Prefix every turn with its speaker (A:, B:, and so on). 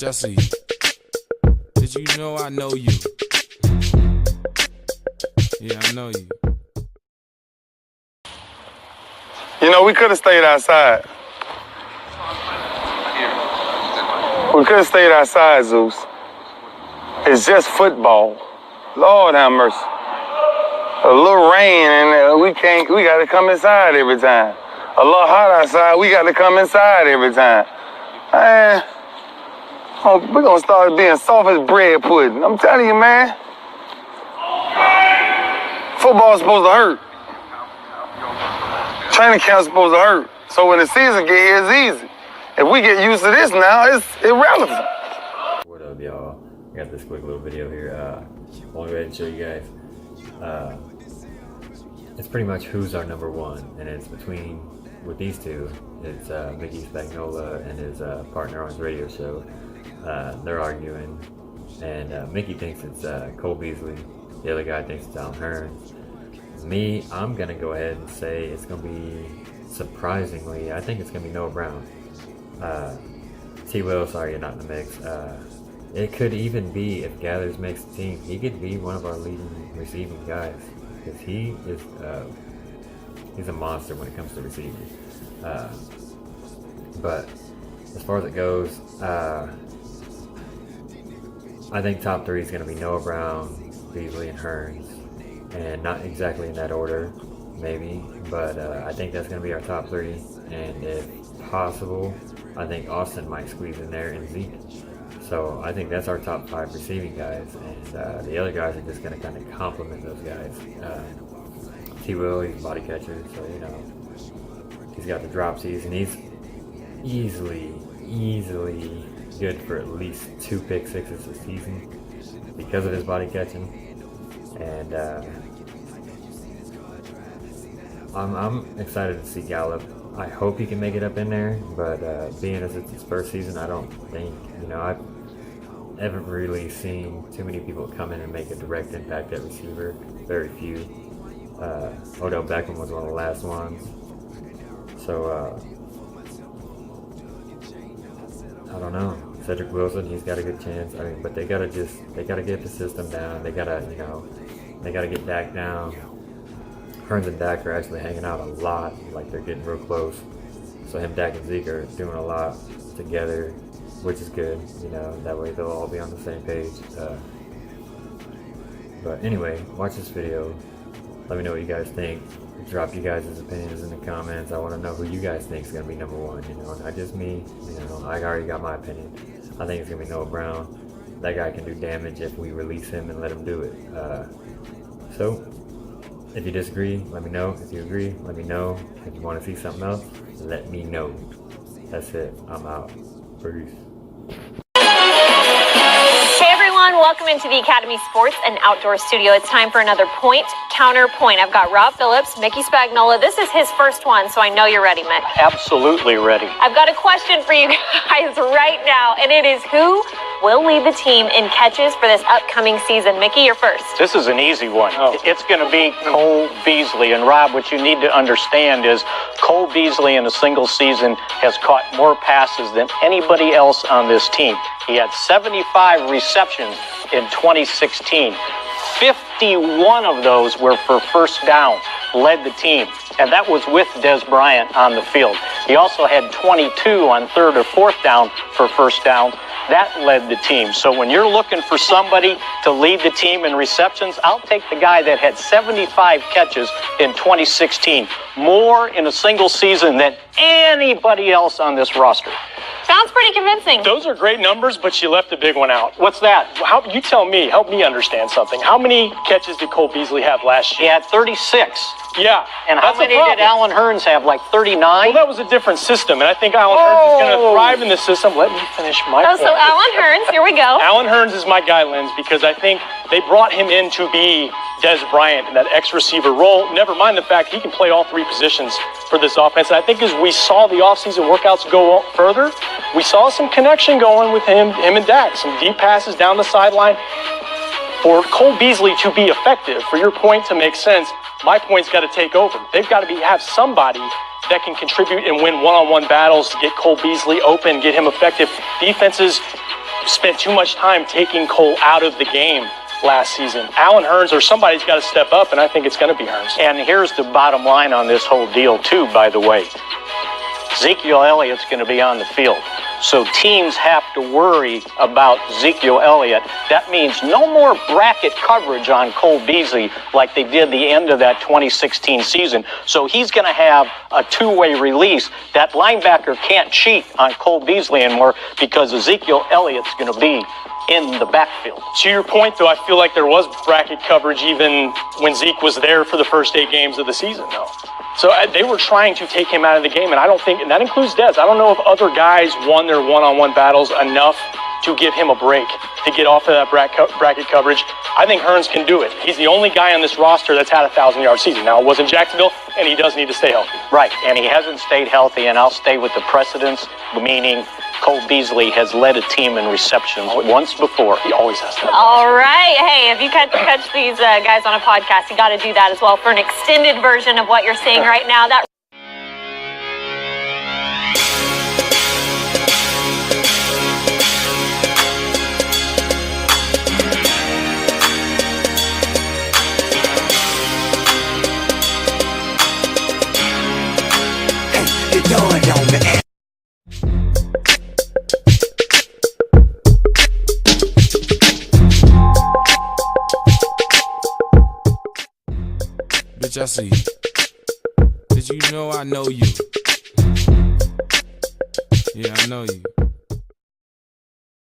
A: Jesse, did you know I know you? Yeah, I know you.
B: You know, we could have stayed outside. We could have stayed outside, Zeus. It's just football. Lord have mercy. A little rain and we gotta come inside every time. A little hot outside, we gotta come inside every time. Man, we're gonna start being soft as bread pudding. I'm telling you, man. Football's supposed to hurt. Training camp's supposed to hurt. So when the season get here, it's easy. If we get used to this now, it's irrelevant.
C: What up, y'all? I got this quick little video here. I want to go ahead and show you guys. It's pretty much who's our number one, and it's with these two. It's Mickey Spagnola and his partner on his radio show. They're arguing, and Mickey thinks it's Cole Beasley. The other guy thinks it's Alan Hearns. Me, I'm gonna go ahead and say it's gonna be, surprisingly, I think it's gonna be Noah Brown. T. Will, sorry you're not in the mix. It could even be, if Gathers makes the team, he could be one of our leading receiving guys, because he is he's a monster when it comes to receiving. But as far as it goes, I think top three is going to be Noah Brown, Beasley, and Hearns, and not exactly in that order, maybe, but I think that's going to be our top three. And if possible, I think Austin might squeeze in there, and Zeke. So I think that's our top five receiving guys, and the other guys are just going to kind of complement those guys. T. Will, he's a body catcher, so you know he's got the dropsies, and he's easily good for at least 2 pick sixes this season because of his body catching. And I'm excited to see Gallup. I hope he can make it up in there, but being as it's his first season, I don't think, I haven't really seen too many people come in and make a direct impact at receiver. Very few. Odell Beckham was one of the last ones. So, I don't know. Cedric Wilson, he's got a good chance. I mean, but they gotta get the system down. They gotta get Dak down. Hearns and Dak are actually hanging out a lot, like they're getting real close. So him, Dak, and Zeke are doing a lot together, which is good. That way they'll all be on the same page. But anyway, watch this video. Let me know what you guys think. Drop you guys' opinions in the comments. I want to know who you guys think is going to be number one. Not just me. I already got my opinion. I think it's going to be Noah Brown. That guy can do damage if we release him and let him do it. So, if you disagree, let me know. If you agree, let me know. If you want to see something else, let me know. That's it. I'm out. Peace.
D: Welcome into the Academy Sports and Outdoor Studio. It's time for another point, counterpoint. I've got Rob Phillips, Mickey Spagnola. This is his first one, so I know you're ready, Mick.
E: Absolutely ready.
D: I've got a question for you guys right now, and it is who will lead the team in catches for this upcoming season? Mickey, you're first.
E: This is an easy one. It's going to be Cole Beasley. And Rob, what you need to understand is Cole Beasley in a single season has caught more passes than anybody else on this team. He had 75 receptions in 2016. 51 of those were for first down, led the team. And that was with Des Bryant on the field. He also had 22 on third or fourth down for first down. That led the team. So when you're looking for somebody to lead the team in receptions, I'll take the guy that had 75 catches in 2016. More in a single season than anybody else on this roster.
D: Sounds pretty convincing.
F: Those are great numbers, but you left a big one out.
E: What's that?
F: You tell me. Help me understand something. How many catches did Cole Beasley have last
E: He
F: year?
E: had 36.
F: Yeah.
E: And how many did Alan Hearns have? Like 39?
F: Well, that was a different system, and I think Alan Hearns is going to thrive in this system. Let me finish my point.
D: So Alan Hearns, here we go.
F: Alan Hearns is my guy, Linz, because I think they brought him in to be Des Bryant in that X-receiver role. Never mind the fact he can play all three positions for this offense. And I think as we saw the offseason workouts go further, we saw some connection going with him and Dak. Some deep passes down the sideline. For Cole Beasley to be effective, for your point to make sense, my point's got to take over. They've got to have somebody that can contribute and win one-on-one battles to get Cole Beasley open, get him effective. Defenses spent too much time taking Cole out of the game last season. Allen Hurns or somebody's got to step up, and I think it's going to be Hurns.
E: And here's the bottom line on this whole deal, too, by the way. Ezekiel Elliott's going to be on the field. So teams have to worry about Ezekiel Elliott. That means no more bracket coverage on Cole Beasley like they did the end of that 2016 season. So he's going to have a two-way release. That linebacker can't cheat on Cole Beasley anymore because Ezekiel Elliott's going to be in the backfield.
F: To your point, though, I feel like there was bracket coverage even when Zeke was there for the first 8 games of the season, though. So they were trying to take him out of the game, and I don't think, and that includes Dez. I don't know if other guys won their one-on-one battles enough to give him a break, to get off of that bracket coverage. I think Hurns can do it. He's the only guy on this roster that's had a 1,000-yard season. Now, it wasn't Jacksonville, and he does need to stay healthy.
E: Right, and he hasn't stayed healthy, and I'll stay with the precedence, meaning Cole Beasley has led a team in receptions once before.
F: He always has to.
D: All right. Hey, if you catch these guys on a podcast, you got to do that as well for an extended version of what you're seeing right now. That
A: Bitch, I see you. Did you know I know you? Yeah, I know you.